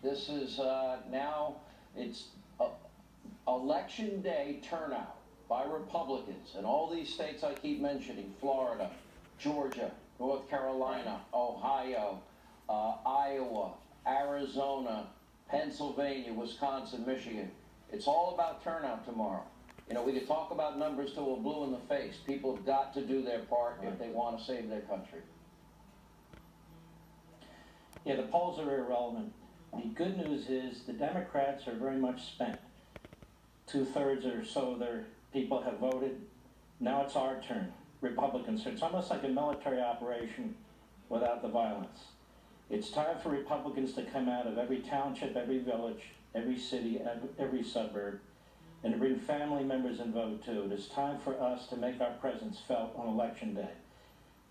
This is now, it's election day turnout by Republicans in all these states I keep mentioning: Florida, Georgia, North Carolina, Ohio, Iowa, Arizona, Pennsylvania, Wisconsin, Michigan. It's all about turnout tomorrow. You know, we could talk about numbers till we're blue in the face. People have got to do their part if they want to save their country. Yeah, the polls are irrelevant. The good news is the Democrats are very much spent. 2/3 or so of their people have voted. Now it's our turn, Republicans. So it's almost like a military operation without the violence. It's time for Republicans to come out of every township, every village, every city, every suburb, and to bring family members and vote too. It is time for us to make our presence felt on election day.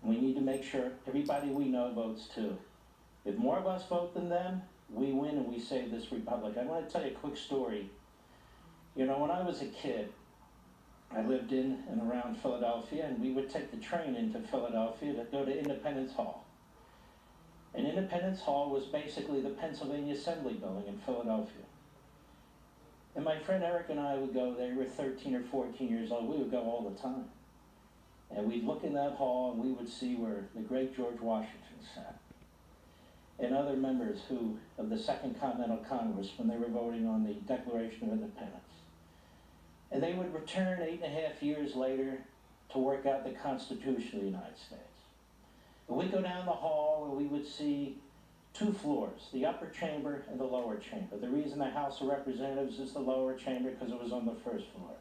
And we need to make sure everybody we know votes too. If more of us vote than them, we win and we save this republic. I want to tell you a quick story. You know, when I was a kid, I lived in and around Philadelphia, and we would take the train into Philadelphia to go to Independence Hall. And Independence Hall was basically the Pennsylvania Assembly Building in Philadelphia. And my friend Eric and I would go there. We were 13 or 14 years old. We would go all the time. And we'd look in that hall, and we would see where the great George Washington sat, and other members of the Second Continental Congress when they were voting on the Declaration of Independence. And they would return 8.5 years later to work out the Constitution of the United States. And we'd go down the hall and we would see two floors, the upper chamber and the lower chamber. The reason the House of Representatives is the lower chamber because it was on the first floor.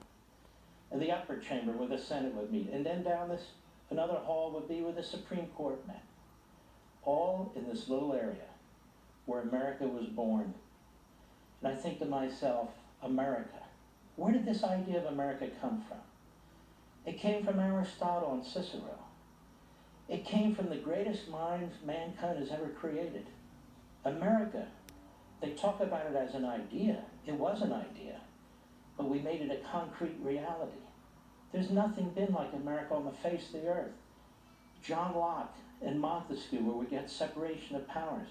And the upper chamber where the Senate would meet. And then down this, another hall would be where the Supreme Court met. All in this little area where America was born. And I think to myself, America. Where did this idea of America come from? It came from Aristotle and Cicero. It came from the greatest minds mankind has ever created. America. They talk about it as an idea. It was an idea. But we made it a concrete reality. There's nothing been like America on the face of the earth. John Locke and Montesquieu, where we get separation of powers.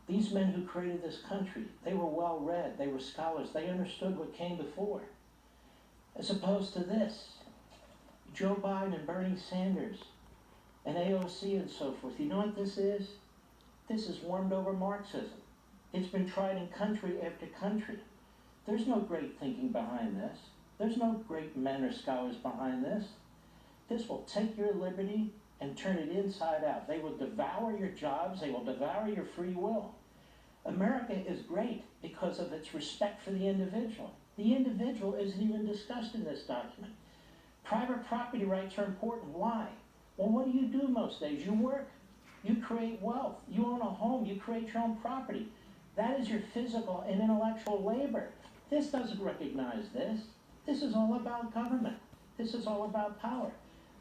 These men who created this country, they were well read, they were scholars, they understood what came before. As opposed to this, Joe Biden and Bernie Sanders and AOC and so forth. You know what this is? This is warmed over Marxism. It's been tried in country after country. There's no great thinking behind this. There's no great men or scholars behind this. This will take your liberty and turn it inside out. They will devour your jobs. They will devour your free will. America is great because of its respect for the individual. The individual isn't even discussed in this document. Private property rights are important. Why? Well, what do you do most days? You work. You create wealth. You own a home. You create your own property. That is your physical and intellectual labor. This doesn't recognize this. This is all about government. This is all about power.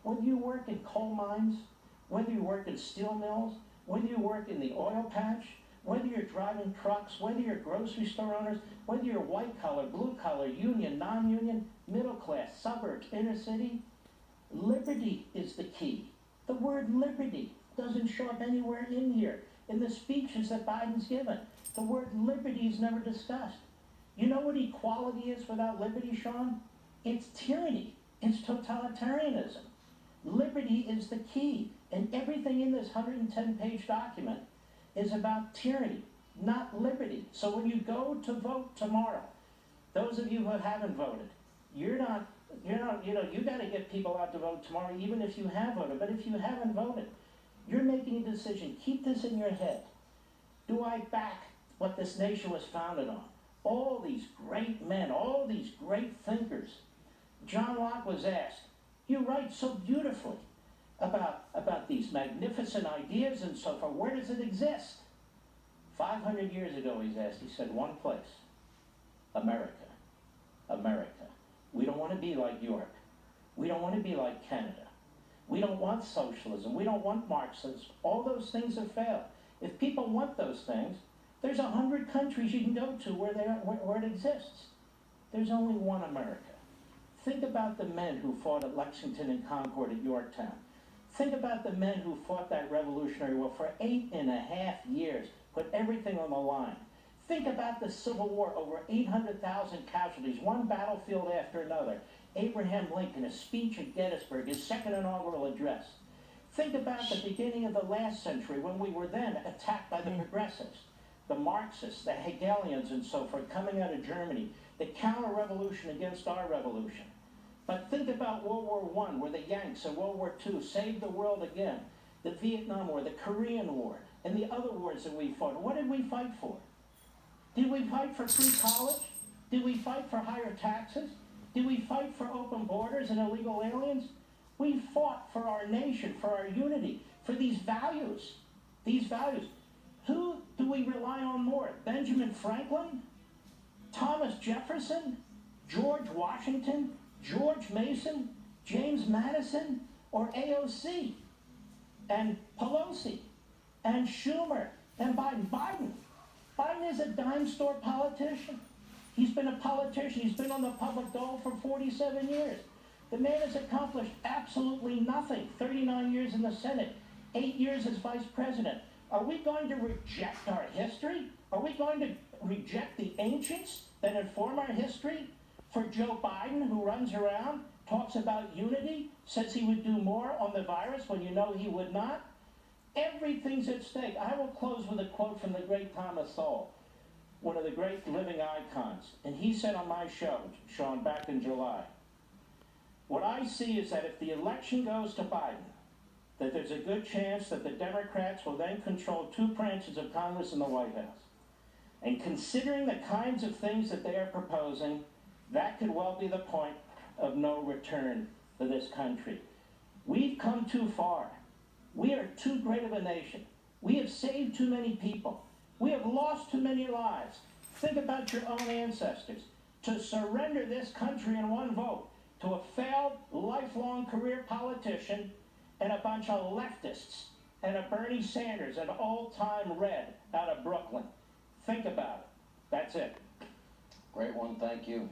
Whether you work in coal mines, whether you work in steel mills, whether you work in the oil patch, whether you're driving trucks, whether you're grocery store owners, whether you're white collar, blue collar, union, non-union, middle class, suburbs, inner city, liberty is the key. The word liberty doesn't show up anywhere in here. In the speeches that Biden's given, the word liberty is never discussed. You know what equality is without liberty, Sean? It's tyranny. It's totalitarianism. Liberty is the key. And everything in this 110-page document is about tyranny, not liberty. So when you go to vote tomorrow, those of you who haven't voted, you got to get people out to vote tomorrow, even if you have voted. But if you haven't voted, you're making a decision. Keep this in your head. Do I back what this nation was founded on? All these great men, all these great thinkers. John Locke was asked, you write so beautifully about these magnificent ideas and so forth. Where does it exist? 500 years ago, he's asked. He said, one place. America. America. We don't want to be like Europe. We don't want to be like Canada. We don't want socialism. We don't want Marxism. All those things have failed. If people want those things, there's 100 countries you can go to where it exists. There's only one America. Think about the men who fought at Lexington and Concord at Yorktown. Think about the men who fought that Revolutionary War for 8.5 years, put everything on the line. Think about the Civil War, over 800,000 casualties, one battlefield after another. Abraham Lincoln, a speech at Gettysburg, his second inaugural address. Think about the beginning of the last century when we were then attacked by the progressives, the Marxists, the Hegelians and so forth coming out of Germany, the counter-revolution against our revolution. But think about World War I, where the Yanks in World War II saved the world again, the Vietnam War, the Korean War, and the other wars that we fought. What did we fight for? Did we fight for free college? Did we fight for higher taxes? Did we fight for open borders and illegal aliens? We fought for our nation, for our unity, for these values. These values. Who do we rely on more? Benjamin Franklin? Thomas Jefferson? George Washington? George Mason? James Madison? Or AOC? And Pelosi? And Schumer? And Biden? Biden is a dime store politician. He's been a politician. He's been on the public dole for 47 years. The man has accomplished absolutely nothing. 39 years in the Senate, 8 years as vice president. Are we going to reject our history? Are we going to reject the ancients that inform our history? For Joe Biden, who runs around, talks about unity, says he would do more on the virus when you know he would not? Everything's at stake. I will close with a quote from the great Thomas Sowell, one of the great living icons. And he said on my show, Sean, back in July, what I see is that if the election goes to Biden, that there's a good chance that the Democrats will then control two branches of Congress and the White House. And considering the kinds of things that they are proposing, that could well be the point of no return for this country. We've come too far. We are too great of a nation. We have saved too many people. We have lost too many lives. Think about your own ancestors. To surrender this country in one vote to a failed, lifelong career politician and a bunch of leftists and a Bernie Sanders, an old-time red out of Brooklyn. Think about it. That's it. Great one, thank you.